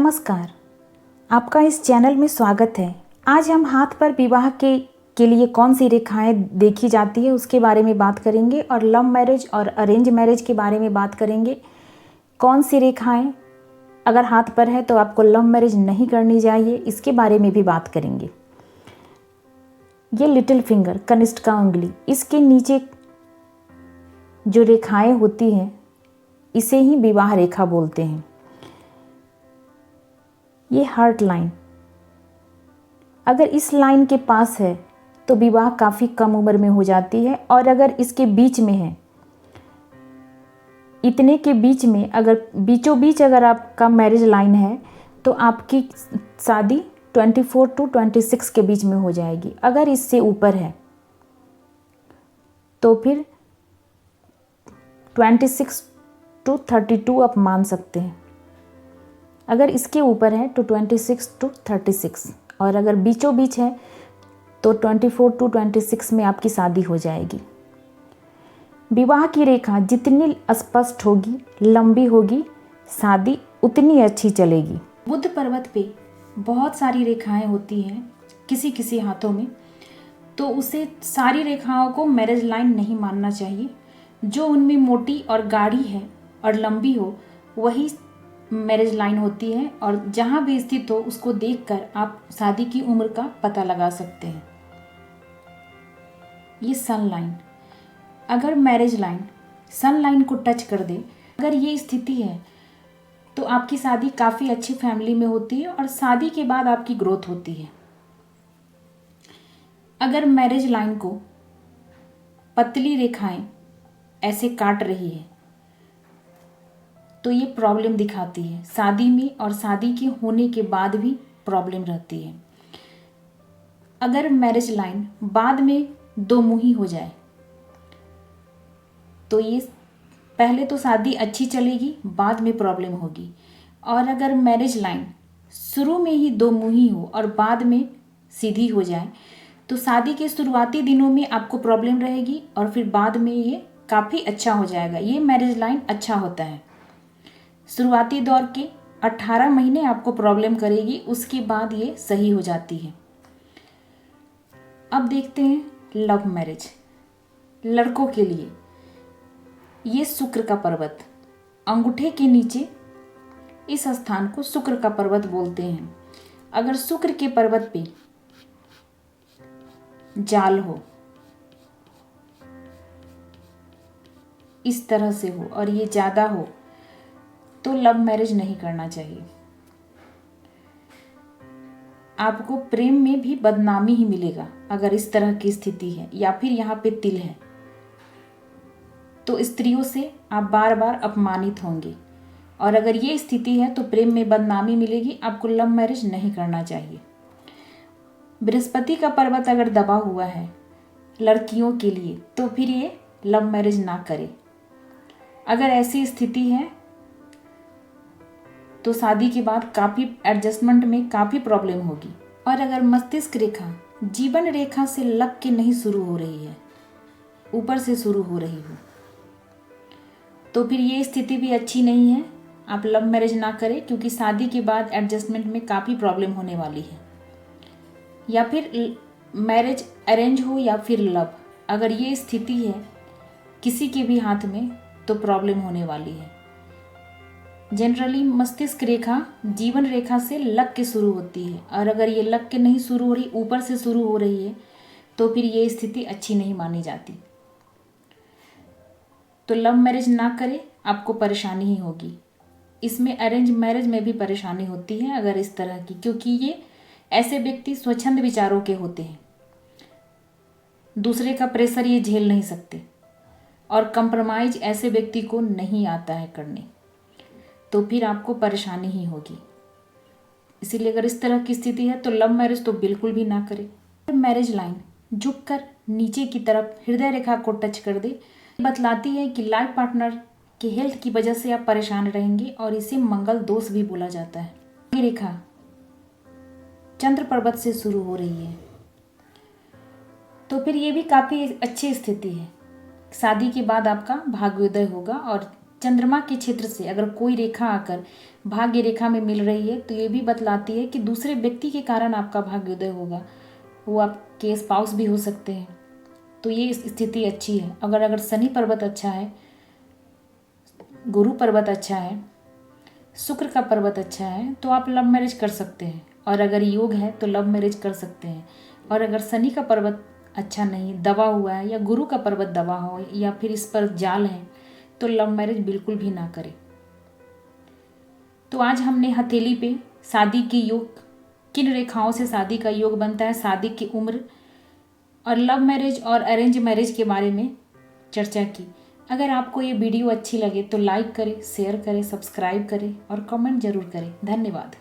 नमस्कार, आपका इस चैनल में स्वागत है। आज हम हाथ पर विवाह के लिए कौन सी रेखाएं देखी जाती है उसके बारे में बात करेंगे और लव मैरिज और अरेंज मैरिज के बारे में बात करेंगे। कौन सी रेखाएं अगर हाथ पर है तो आपको लव मैरिज नहीं करनी चाहिए, इसके बारे में भी बात करेंगे। ये लिटिल फिंगर, कनिष्ठ का उंगली, इसके नीचे जो रेखाएं होती हैं इसे ही विवाह रेखा बोलते हैं। ये हार्ट लाइन, अगर इस लाइन के पास है तो विवाह काफ़ी कम उम्र में हो जाती है, और अगर इसके बीच में है, इतने के बीच में, अगर बीचों बीच अगर आपका मैरिज लाइन है तो आपकी शादी 24 to 26 के बीच में हो जाएगी। अगर इससे ऊपर है तो फिर 26 to 32 आप मान सकते हैं। अगर इसके ऊपर है तो 26 to 36, और अगर बीचों बीच है तो 24 to 26 में आपकी शादी हो जाएगी। विवाह की रेखा जितनी स्पष्ट होगी, लंबी होगी, शादी उतनी अच्छी चलेगी। बुध पर्वत पे बहुत सारी रेखाएं होती हैं किसी किसी हाथों में, तो उसे सारी रेखाओं को मैरिज लाइन नहीं मानना चाहिए। जो उनमें मोटी और गाढ़ी है और लंबी हो वही मैरिज लाइन होती है, और जहाँ भी स्थित हो उसको देखकर आप शादी की उम्र का पता लगा सकते हैं। ये सन लाइन, अगर मैरिज लाइन सन लाइन को टच कर दे, अगर ये स्थिति है तो आपकी शादी काफ़ी अच्छी फैमिली में होती है और शादी के बाद आपकी ग्रोथ होती है। अगर मैरिज लाइन को पतली रेखाएं ऐसे काट रही है तो ये प्रॉब्लम दिखाती है शादी में, और शादी के होने के बाद भी प्रॉब्लम रहती है। अगर मैरिज लाइन बाद में दो मुही हो जाए तो ये पहले तो शादी अच्छी चलेगी, बाद में प्रॉब्लम होगी। और अगर मैरिज लाइन शुरू में ही दो मुही हो और बाद में सीधी हो जाए तो शादी के शुरुआती दिनों में आपको प्रॉब्लम रहेगी, और फिर बाद में ये काफ़ी अच्छा हो जाएगा। ये मैरिज लाइन अच्छा होता है। शुरुआती दौर के 18 महीने आपको प्रॉब्लम करेगी, उसके बाद ये सही हो जाती है। अब देखते हैं लव मैरिज। लड़कों के लिए ये शुक्र का पर्वत, अंगूठे के नीचे इस स्थान को शुक्र का पर्वत बोलते हैं। अगर शुक्र के पर्वत पे जाल हो, इस तरह से हो और ये ज़्यादा हो तो लव मैरिज नहीं करना चाहिए। आपको प्रेम में भी बदनामी ही मिलेगा अगर इस तरह की स्थिति है, या फिर यहाँ पे तिल है तो स्त्रियों से आप बार बार अपमानित होंगे, और अगर ये स्थिति है तो प्रेम में बदनामी मिलेगी। आपको लव मैरिज नहीं करना चाहिए। बृहस्पति का पर्वत अगर दबा हुआ है लड़कियों के लिए तो फिर ये लव मैरिज ना करें। अगर ऐसी स्थिति है तो शादी के बाद काफ़ी एडजस्टमेंट में काफ़ी प्रॉब्लम होगी। और अगर मस्तिष्क रेखा जीवन रेखा से लग के नहीं शुरू हो रही है, ऊपर से शुरू हो रही हो, तो फिर ये स्थिति भी अच्छी नहीं है। आप लव मैरिज ना करें, क्योंकि शादी के बाद एडजस्टमेंट में काफ़ी प्रॉब्लम होने वाली है। या फिर मैरिज अरेंज हो या फिर लव, अगर ये स्थिति है किसी के भी हाथ में तो प्रॉब्लम होने वाली है। जनरली मस्तिष्क रेखा जीवन रेखा से लग के शुरू होती है, और अगर ये लग के नहीं शुरू हो रही, ऊपर से शुरू हो रही है, तो फिर ये स्थिति अच्छी नहीं मानी जाती। तो लव मैरिज ना करें, आपको परेशानी ही होगी। इसमें अरेंज मैरिज में भी परेशानी होती है अगर इस तरह की, क्योंकि ये ऐसे व्यक्ति स्वच्छंद विचारों के होते हैं, दूसरे का प्रेशर ये झेल नहीं सकते, और कंप्रोमाइज ऐसे व्यक्ति को नहीं आता है करने, तो फिर आपको परेशानी ही होगी। इसीलिए अगर इस तरह की स्थिति है तो लव मैरिज तो बिल्कुल भी ना करें। मैरिज लाइन झुककर नीचे की तरफ हृदय रेखा को टच कर दे, बतलाती है कि लाइफ पार्टनर के हेल्थ की वजह से आप परेशान रहेंगे, और इसे मंगल दोष भी बोला जाता है। ये रेखा चंद्र पर्वत से शुरू हो रही है तो फिर ये भी काफ़ी अच्छी स्थिति है। शादी के बाद आपका भाग्योदय होगा और चंद्रमा के क्षेत्र से अगर कोई रेखा आकर भाग्य रेखा में मिल रही है तो ये भी बतलाती है कि दूसरे व्यक्ति के कारण आपका भाग्योदय होगा, वो आपके स्पाउस भी हो सकते हैं। तो ये स्थिति अच्छी है। अगर शनि पर्वत अच्छा है, गुरु पर्वत अच्छा है, शुक्र का पर्वत अच्छा है तो आप लव मैरिज कर सकते हैं। और अगर योग है तो लव मैरिज कर सकते हैं। और अगर शनि का पर्वत अच्छा नहीं, दबा हुआ है, या गुरु का पर्वत दबा हो, या फिर इस पर जाल है, तो लव मैरिज बिल्कुल भी ना करें। तो आज हमने हथेली पे शादी की योग, किन रेखाओं से शादी का योग बनता है, शादी की उम्र और लव मैरिज और अरेंज मैरिज के बारे में चर्चा की। अगर आपको ये वीडियो अच्छी लगे तो लाइक करें, शेयर करें, सब्सक्राइब करें और कमेंट जरूर करें। धन्यवाद।